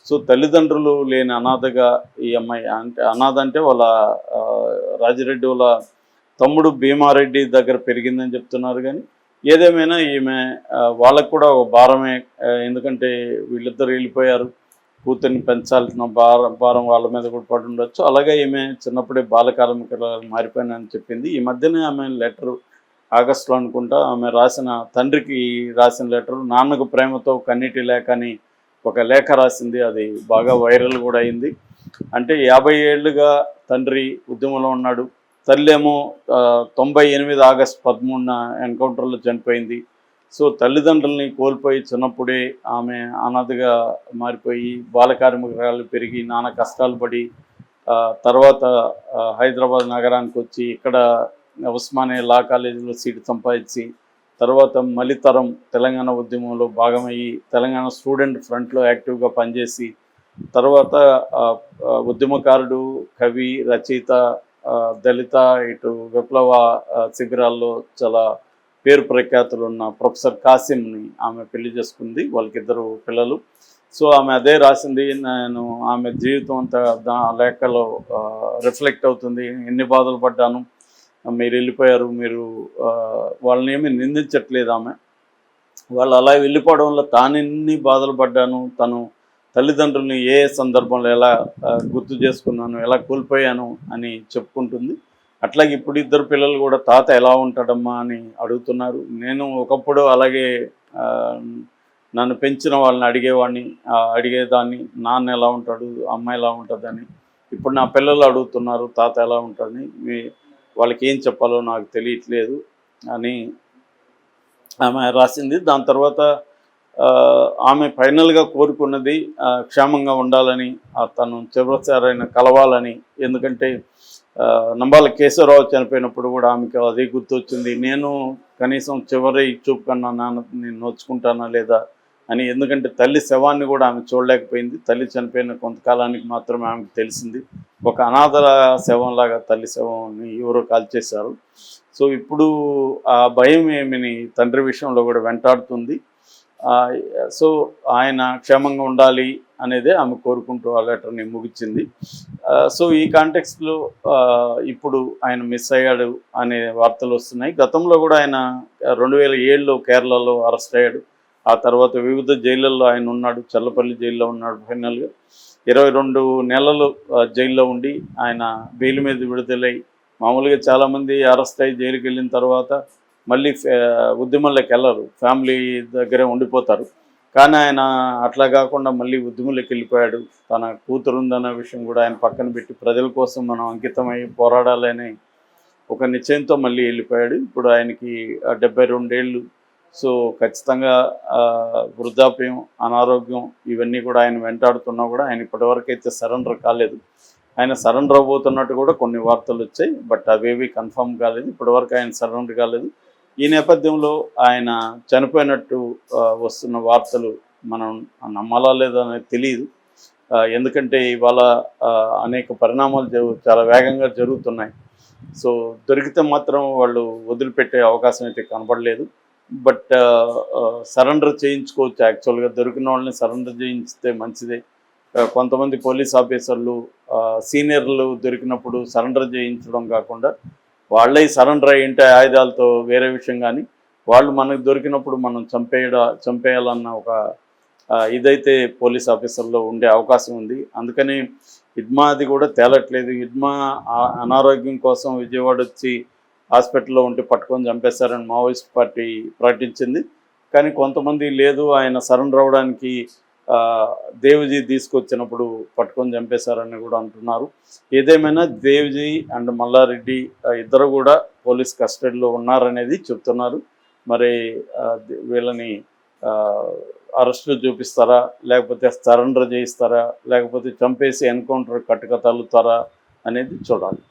So, తల్లిదండ్రులు లేని అనాథగా ఈ అమ్మాయి అంటే అనాథ అంటే వాళ్ళ రాజిరెడ్డి వాళ్ళ తమ్ముడు భీమారెడ్డి దగ్గర పెరిగిందని చెప్తున్నారు గానీ, ఏదేమైనా ఈమె వాళ్ళకి కూడా ఒక భారమే. ఎందుకంటే వీళ్ళిద్దరూ వెళ్ళిపోయారు. కూతుర్ని పెంచాల్సిన భారం వాళ్ళ మీద కూడా పడుండొచ్చు. అలాగే ఈమె చిన్నప్పుడే బాల కార్మికురాలుగా మారిపోయానని చెప్పింది. ఈ మధ్యనే ఆమె లెటరు ఆగస్టులో అనుకుంటా ఆమె రాసిన తండ్రికి రాసిన లెటరు నాన్నకు ప్రేమతో కన్నీటి లేఖ అని ఒక లేఖ రాసింది. అది బాగా వైరల్ కూడా అయింది. అంటే 50 ఏళ్లుగా తండ్రి ఉద్యమంలో ఉన్నాడు. తల్లేమో 98 ఆగస్టు 13న ఎన్కౌంటర్లో చనిపోయింది. సో తల్లిదండ్రుల్ని కోల్పోయి చిన్నప్పుడే ఆమె అనాథగా మారిపోయి బాల కార్మికురాలు పెరిగి నానా కష్టాలు పడి తర్వాత హైదరాబాద్ నగరానికి వచ్చి ఇక్కడ ఉస్మానియా లా కాలేజీలో సీటు సంపాదించి తర్వాత మళ్ళీ తరం తెలంగాణ ఉద్యమంలో భాగమయ్యి తెలంగాణ స్టూడెంట్ ఫ్రంట్లో యాక్టివ్గా పనిచేసి తర్వాత ఉద్యమకారుడు, కవి, రచయిత, దళిత ఇటు విప్లవ శిబిరాల్లో చాలా పేరు ప్రఖ్యాతులు ఉన్న ప్రొఫెసర్ కాసిమ్ని ఆమె పెళ్లి చేసుకుంది. వాళ్ళకిద్దరు పిల్లలు. సో ఆమె అదే రాసింది. నేను ఆమె జీవితం అంతా లేఖలో రిఫ్లెక్ట్ అవుతుంది. ఎన్ని బాధలు పడ్డాను, మీరు వెళ్ళిపోయారు, మీరు వాళ్ళని ఏమీ నిందించట్లేదు ఆమె. వాళ్ళు అలా వెళ్ళిపోవడం వల్ల తానెన్ని బాధలు పడ్డాను, తను తల్లిదండ్రుల్ని ఏ సందర్భంలో ఎలా గుర్తు చేసుకున్నాను, ఎలా కోల్పోయాను అని చెప్పుకుంటుంది. అట్లాగే ఇప్పుడు ఇద్దరు పిల్లలు కూడా తాత ఎలా ఉంటాడమ్మా అని అడుగుతున్నారు. నేను ఒకప్పుడు అలాగే నన్ను పెంచిన వాళ్ళని అడిగేదాన్ని, నాన్న ఎలా ఉంటాడు, అమ్మ ఎలా ఉంటుందని. ఇప్పుడు నా పిల్లలు అడుగుతున్నారు తాత ఎలా ఉంటాడని. వాళ్ళకి ఏం చెప్పాలో నాకు తెలియట్లేదు అని ఆమె రాసింది. దాని తర్వాత ఆమె ఫైనల్గా కోరుకున్నది క్షేమంగా ఉండాలని, తను చివరిసారైన కలవాలని. ఎందుకంటే నంబాల కేశవరావు చనిపోయినప్పుడు కూడా ఆమెకి అదే గుర్తొచ్చింది. నేను కనీసం చివరి చూపు కన్నా నేను నోచుకుంటానా లేదా అని. ఎందుకంటే తల్లి శవాన్ని కూడా ఆమె చూడలేకపోయింది. తల్లి చనిపోయిన కొంతకాలానికి మాత్రమే ఆమెకు తెలిసింది. ఒక అనాథ శవంలాగా తల్లి శవాన్ని ఎవరో కాల్చేశారు. సో ఇప్పుడు ఆ భయం ఏమిని తండ్రి విషయంలో కూడా వెంటాడుతుంది. సో ఆయన క్షేమంగా ఉండాలి అనేదే ఆమె కోరుకుంటూ ఆ లెటర్ని ముగించింది. సో ఈ కాంటెక్స్ట్లో ఇప్పుడు ఆయన మిస్ అయ్యాడు అనే వార్తలు వస్తున్నాయి. గతంలో కూడా ఆయన 2007లో కేరళలో అరెస్ట్ అయ్యాడు. ఆ తర్వాత వివిధ జైళ్ళల్లో ఆయన ఉన్నాడు. చల్లపల్లి జైల్లో ఉన్నాడు. ఫైనల్గా 22 నెలలు జైల్లో ఉండి ఆయన బెయిల్ మీద విడుదలై, మామూలుగా చాలామంది అరెస్ట్ అయ్యి జైలుకి వెళ్ళిన తర్వాత మళ్ళీ ఉద్యమంలోకి వెళ్ళరు, ఫ్యామిలీ దగ్గరే ఉండిపోతారు. కానీ ఆయన అట్లా కాకుండా మళ్ళీ ఉద్యమంలోకి వెళ్ళిపోయాడు. తన కూతురు ఉందన్న విషయం కూడా ఆయన పక్కన పెట్టి ప్రజల కోసం మనం అంకితమై పోరాడాలని ఒక నిశ్చయంతో మళ్ళీ వెళ్ళిపోయాడు. ఇప్పుడు ఆయనకి 72 ఏళ్ళు. సో ఖచ్చితంగా వృద్ధాప్యం, అనారోగ్యం ఇవన్నీ కూడా ఆయన వెంటాడుతున్నా కూడా ఆయన ఇప్పటివరకు అయితే సరెండర్ కాలేదు. ఆయన సరెండర్ అవ్వబోతున్నట్టు కూడా కొన్ని వార్తలు వచ్చాయి. బట్ అవేవి కన్ఫర్మ్ కాలేదు. ఇప్పటివరకు ఆయన సరెండర్ కాలేదు. ఈ నేపథ్యంలో ఆయన చనిపోయినట్టు వస్తున్న వార్తలు మనం నమ్మాలా లేదా అనేది తెలియదు. ఎందుకంటే ఇవాళ అనేక పరిణామాలు చాలా వేగంగా జరుగుతున్నాయి. సో దొరికితే మాత్రం వాళ్ళు వదిలిపెట్టే అవకాశం అయితే కనపడలేదు. బట్ సరెండర్ చేయించుకోవచ్చు. యాక్చువల్గా దొరికిన వాళ్ళని సరెండర్ చేయించితే మంచిదే. కొంతమంది పోలీస్ ఆఫీసర్లు సీనియర్లు దొరికినప్పుడు సరెండర్ చేయించడం కాకుండా వాళ్ళే సరెండర్ అయ్యింటే ఆయుధాలతో వేరే విషయం. కానీ వాళ్ళు మనకు దొరికినప్పుడు మనం చంపేయాలన్న ఒక ఇదైతే పోలీస్ ఆఫీసర్లో ఉండే అవకాశం ఉంది. అందుకని హిడ్మాది కూడా తేలట్లేదు. హిడ్మా అనారోగ్యం కోసం విజయవాడ వచ్చి హాస్పిటల్లో ఉంటే పట్టుకొని చంపేశారని మావోయిస్ట్ పార్టీ ప్రకటించింది. కానీ కొంతమంది లేదు, ఆయన సరెండర్ అవ్వడానికి దేవ్జీ తీసుకొచ్చినప్పుడు పట్టుకొని చంపేశారని కూడా అంటున్నారు. ఏదేమైనా దేవ్జీ అండ్ మల్లారెడ్డి ఇద్దరు కూడా పోలీస్ కస్టడీలో ఉన్నారనేది చెప్తున్నారు. మరి వీళ్ళని అరెస్టులు చూపిస్తారా, లేకపోతే సరెండర్ చేయిస్తారా, లేకపోతే చంపేసి ఎన్కౌంటర్ కట్టుకతల్లుతారా అనేది చూడాలి.